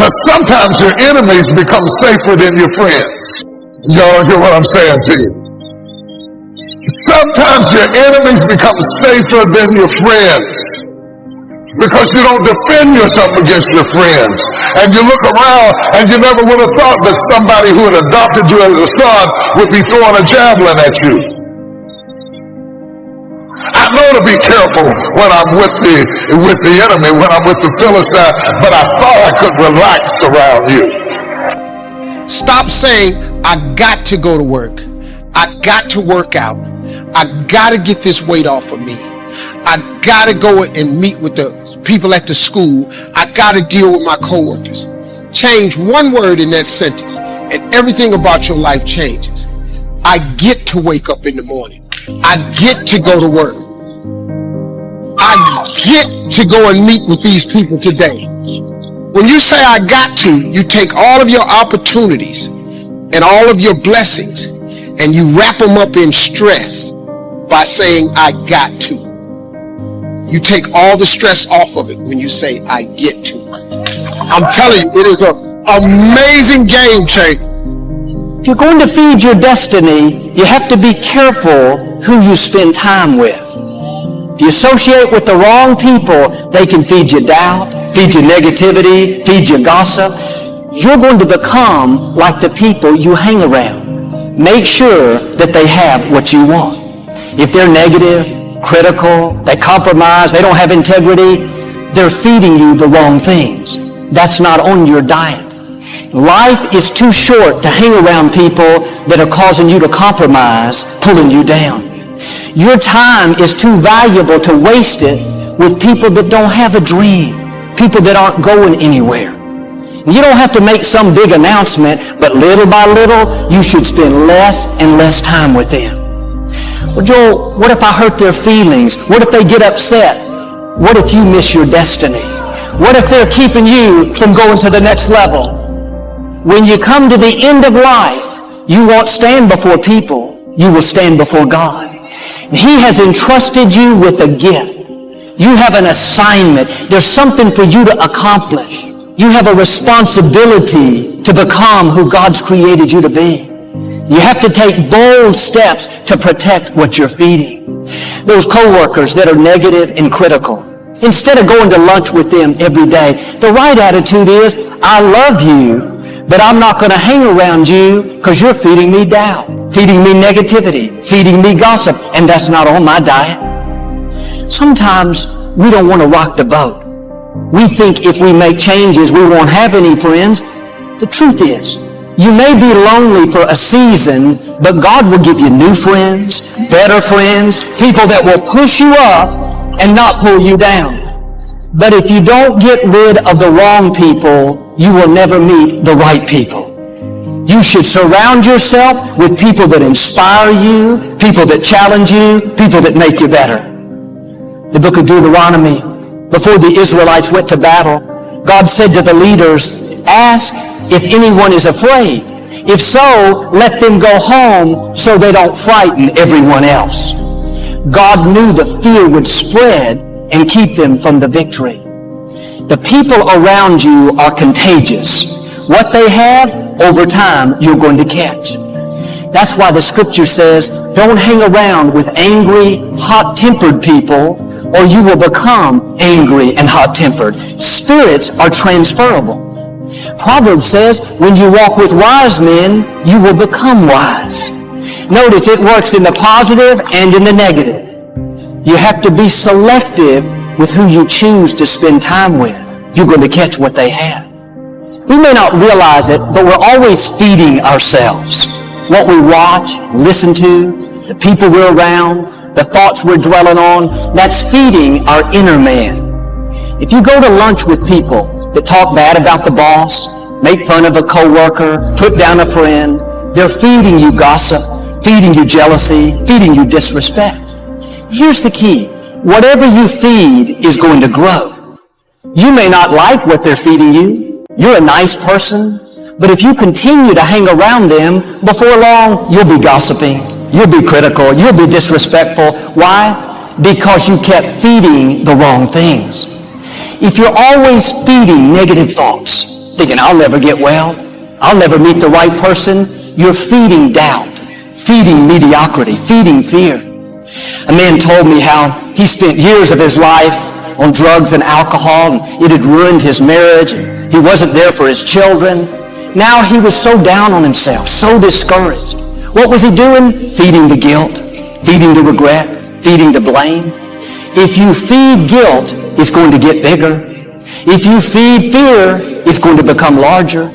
Because sometimes your enemies become safer than your friends. Y'all hear what I'm saying to you? Sometimes your enemies become safer than your friends. Because you don't defend yourself against your friends. And you look around and you never would have thought that somebody who had adopted you as a son would be throwing a javelin at you. I know to be careful when I'm with the enemy, when I'm with the Philistine, but I thought I could relax around you. Stop saying, I got to go to work. I got to work out. I got to get this weight off of me. I got to go and meet with the people at the school. I got to deal with my coworkers. Change one word in that sentence and everything about your life changes. I get to wake up in the morning. I get to go to work. I get to go and meet with these people today. When you say I got to, you take all of your opportunities and all of your blessings and you wrap them up in stress by saying I got to. You take all the stress off of it when you say I get to. I'm telling you, it is an amazing game changer. If you're going to feed your destiny, you have to be careful who you spend time with. If you associate with the wrong people, they can feed you doubt, feed you negativity, feed you gossip. You're going to become like the people you hang around. Make sure that they have what you want. If they're negative, critical, they compromise, they don't have integrity, they're feeding you the wrong things. That's not on your diet. Life is too short to hang around people that are causing you to compromise, pulling you down. Your time is too valuable to waste it with people that don't have a dream, people that aren't going anywhere. You don't have to make some big announcement, but little by little, you should spend less and less time with them. Well, Joel, what if I hurt their feelings? What if they get upset? What if you miss your destiny? What if they're keeping you from going to the next level? When you come to the end of life, you won't stand before people. You will stand before God. He has entrusted you with a gift. You have an assignment. There's something for you to accomplish. You have a responsibility to become who God's created you to be. You have to take bold steps to protect what you're feeding. Those coworkers that are negative and critical, instead of going to lunch with them every day, the right attitude is, I love you, but I'm not going to hang around you because you're feeding me doubt, feeding me negativity, feeding me gossip, and that's not on my diet. Sometimes we don't want to rock the boat. We think if we make changes, we won't have any friends. The truth is, you may be lonely for a season, but God will give you new friends, better friends, people that will push you up and not pull you down. But if you don't get rid of the wrong people, you will never meet the right people. You should surround yourself with people that inspire you, people that challenge you, people that make you better. The book of Deuteronomy, before the Israelites went to battle, God said to the leaders, ask if anyone is afraid. If so, let them go home so they don't frighten everyone else. God knew the fear would spread and keep them from the victory. The people around you are contagious. What they have, over time, you're going to catch. That's why the scripture says, don't hang around with angry, hot-tempered people, or you will become angry and hot-tempered. Spirits are transferable. Proverbs says, when you walk with wise men, you will become wise. Notice it works in the positive and in the negative. You have to be selective with who you choose to spend time with. You're going to catch what they have. We may not realize it, but we're always feeding ourselves. What we watch, listen to, the people we're around, the thoughts we're dwelling on, that's feeding our inner man. If you go to lunch with people that talk bad about the boss, make fun of a coworker, put down a friend, they're feeding you gossip, feeding you jealousy, feeding you disrespect. Here's the key. Whatever you feed is going to grow. You may not like what they're feeding you. You're a nice person. But if you continue to hang around them, before long, you'll be gossiping. You'll be critical. You'll be disrespectful. Why? Because you kept feeding the wrong things. If you're always feeding negative thoughts, thinking, I'll never get well. I'll never meet the right person. You're feeding doubt, feeding mediocrity, feeding fear. A man told me how he spent years of his life on drugs and alcohol, and it had ruined his marriage, and he wasn't there for his children. Now he was so down on himself, so discouraged. What was he doing? Feeding the guilt, feeding the regret, feeding the blame. If you feed guilt, it's going to get bigger. If you feed fear, it's going to become larger.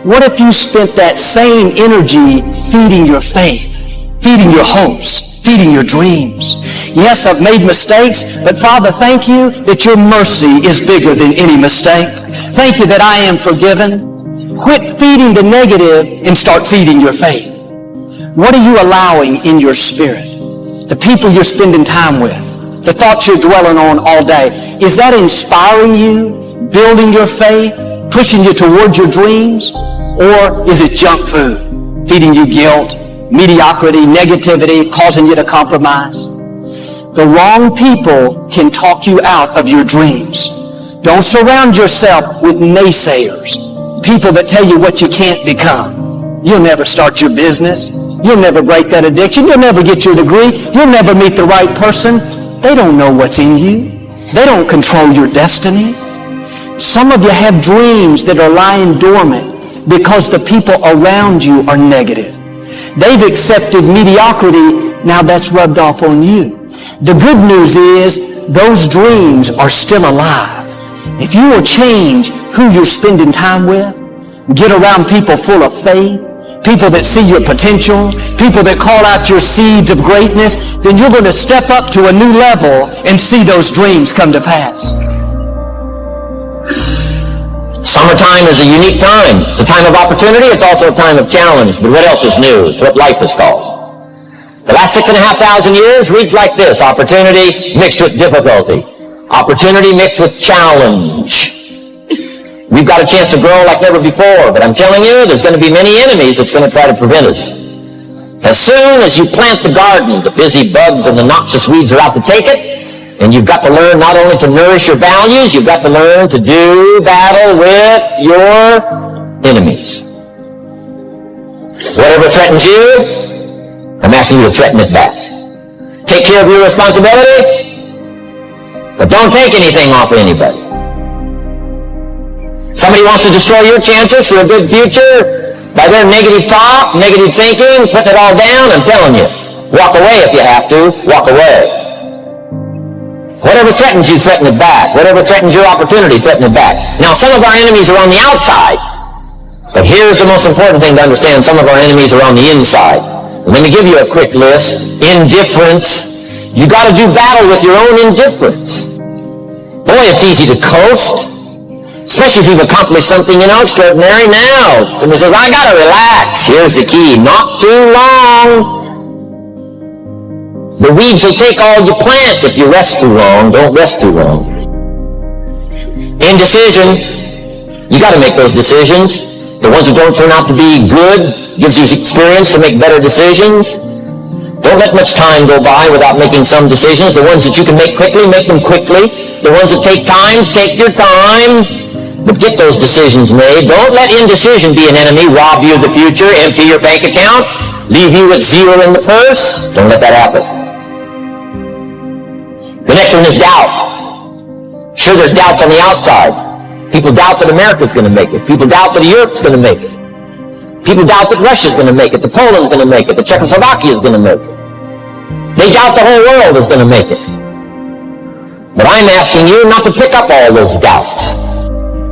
What if you spent that same energy feeding your faith, feeding your hopes, feeding your dreams? Yes, I've made mistakes, but Father, thank you that your mercy is bigger than any mistake. Thank you that I am forgiven. Quit feeding the negative and start feeding your faith. What are you allowing in your spirit? The people you're spending time with, the thoughts you're dwelling on all day, is that inspiring you, building your faith, pushing you towards your dreams? Or is it junk food, feeding you guilt, mediocrity, negativity, causing you to compromise? The wrong people can talk you out of your dreams. Don't surround yourself with naysayers, people that tell you what you can't become. You'll never start your business. You'll never break that addiction. You'll never get your degree. You'll never meet the right person. They don't know what's in you. They don't control your destiny. Some of you have dreams that are lying dormant because the people around you are negative. They've accepted mediocrity. Now that's rubbed off on you. The good news is those dreams are still alive. If you will change who you're spending time with, get around people full of faith, people that see your potential, people that call out your seeds of greatness, then you're going to step up to a new level and see those dreams come to pass. Summertime is a unique time. It's a time of opportunity. It's also a time of challenge. But what else is new? It's what life is called. The last 6,500 years reads like this: opportunity mixed with difficulty. Opportunity mixed with challenge. We've got a chance to grow like never before, but I'm telling you, there's going to be many enemies that's going to try to prevent us. As soon as you plant the garden, the busy bugs and the noxious weeds are out to take it, and you've got to learn not only to nourish your values, you've got to learn to do battle with your enemies. Whatever threatens you, I'm asking you to threaten it back. Take care of your responsibility, but don't take anything off of anybody. Somebody wants to destroy your chances for a good future by their negative talk, negative thinking, putting it all down. I'm telling you, walk away if you have to. Walk away. Whatever threatens you, threaten it back. Whatever threatens your opportunity, threaten it back. Now, some of our enemies are on the outside, but here's the most important thing to understand. Some of our enemies are on the inside. Let me give you a quick list. Indifference. You got to do battle with your own indifference. Boy, it's easy to coast. Especially if you've accomplished something, extraordinary. Now, somebody says, I gotta relax. Here's the key: not too long. The weeds will take all you plant if you rest too long. Don't rest too long. Indecision. You gotta make those decisions. The ones that don't turn out to be good gives you experience to make better decisions. Don't let much time go by without making some decisions. The ones that you can make quickly, make them quickly. The ones that take time, take your time. But get those decisions made. Don't let indecision be an enemy, rob you of the future, empty your bank account, leave you with zero in the purse. Don't let that happen. The next one is doubt. Sure, there's doubts on the outside. People doubt that America's going to make it. People doubt that Europe's going to make it. People doubt that Russia's going to make it, that Poland's going to make it, that Czechoslovakia is going to make it. They doubt the whole world is going to make it. But I'm asking you not to pick up all those doubts.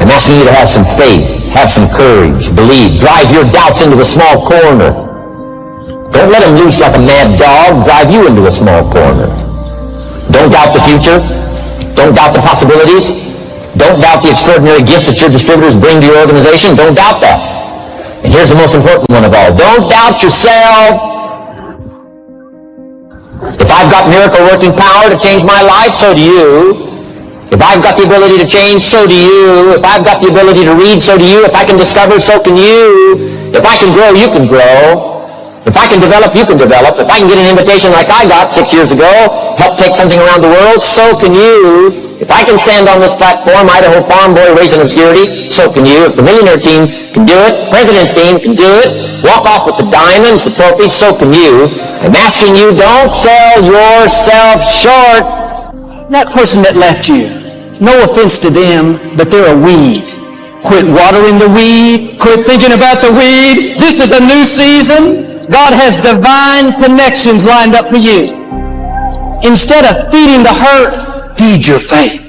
I'm asking you to have some faith, have some courage, believe, drive your doubts into a small corner. Don't let them loose like a mad dog, drive you into a small corner. Don't doubt the future. Don't doubt the possibilities. Don't doubt the extraordinary gifts that your distributors bring to your organization. Don't doubt that. And here's the most important one of all. Don't doubt yourself. If I've got miracle working power to change my life, so do you. If I've got the ability to change, so do you. If I've got the ability to read, so do you. If I can discover, so can you. If I can grow, you can grow. If I can develop, you can develop. If I can get an invitation like I got 6 years ago, help take something around the world, so can you. If I can stand on this platform, Idaho farm boy raised in obscurity, so can you. If the millionaire team can do it, president's team can do it, walk off with the diamonds, the trophies, so can you. I'm asking you, don't sell yourself short. That person that left you, no offense to them, but they're a weed. Quit watering the weed. Quit thinking about the weed. This is a new season. God has divine connections lined up for you. Instead of feeding the hurt, feed your faith.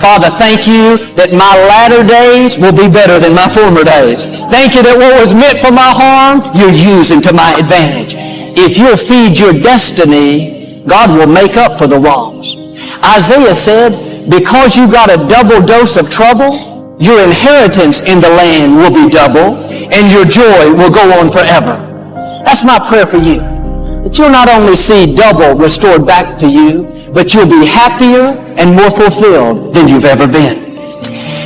Father, thank you that my latter days will be better than my former days. Thank you that what was meant for my harm, you're using to my advantage. If you'll feed your destiny, God will make up for the wrongs. Isaiah said, because you got a double dose of trouble, your inheritance in the land will be double, and your joy will go on forever. That's my prayer for you. That you'll not only see double restored back to you, but you'll be happier and more fulfilled than you've ever been.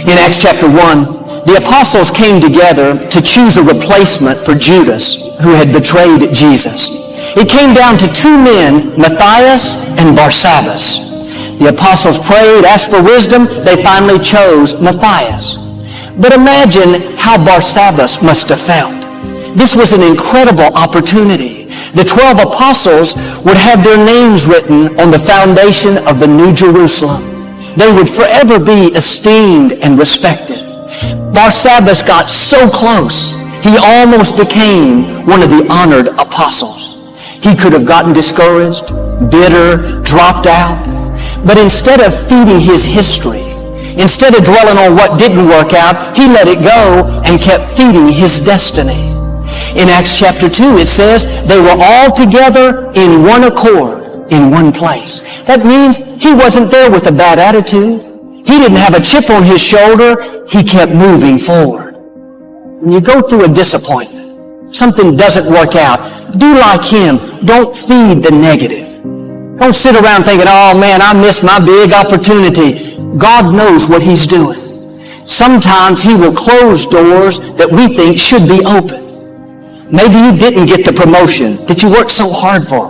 In Acts chapter 1, the apostles came together to choose a replacement for Judas, who had betrayed Jesus. It came down to two men, Matthias and Barsabbas. The apostles prayed, asked for wisdom. They finally chose Matthias. But imagine how Barsabbas must have felt. This was an incredible opportunity. The 12 apostles would have their names written on the foundation of the New Jerusalem. They would forever be esteemed and respected. Barsabbas got so close, he almost became one of the honored apostles. He could have gotten discouraged, bitter, dropped out. But instead of feeding his history, instead of dwelling on what didn't work out, he let it go and kept feeding his destiny. In Acts chapter 2, it says they were all together in one accord, in one place. That means he wasn't there with a bad attitude. He didn't have a chip on his shoulder. He kept moving forward. When you go through a disappointment, something doesn't work out, do like him. Don't feed the negative. Don't sit around thinking, oh man, I missed my big opportunity. God knows what he's doing. Sometimes he will close doors that we think should be open. Maybe you didn't get the promotion that you worked so hard for.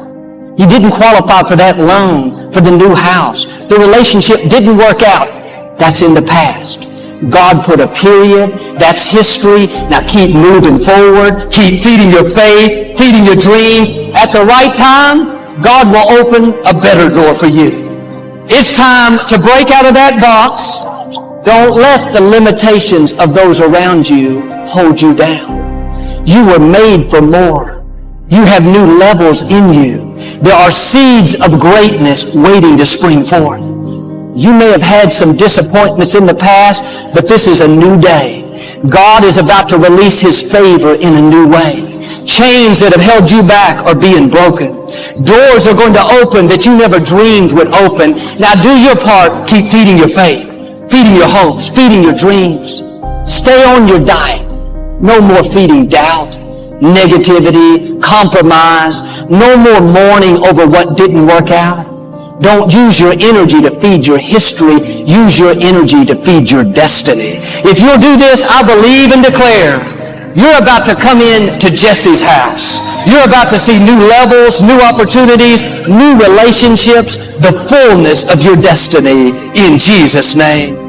You didn't qualify for that loan, for the new house. The relationship didn't work out. That's in the past. God put a period. That's history. Now keep moving forward. Keep feeding your faith, feeding your dreams. At the right time, God will open a better door for you. It's time to break out of that box. Don't let the limitations of those around you hold you down. You were made for more. You have new levels in you. There are seeds of greatness waiting to spring forth. You may have had some disappointments in the past, but this is a new day. God is about to release his favor in a new way. Chains that have held you back are being broken. Doors are going to open that you never dreamed would open. Now do your part. Keep feeding your faith, feeding your hopes, feeding your dreams. Stay on your diet. No more feeding doubt, negativity, compromise. No more mourning over what didn't work out. Don't use your energy to feed your history. Use your energy to feed your destiny. If you'll do this, I believe and declare, you're about to come in to Jesse's house. You're about to see new levels, new opportunities, new relationships, the fullness of your destiny in Jesus' name.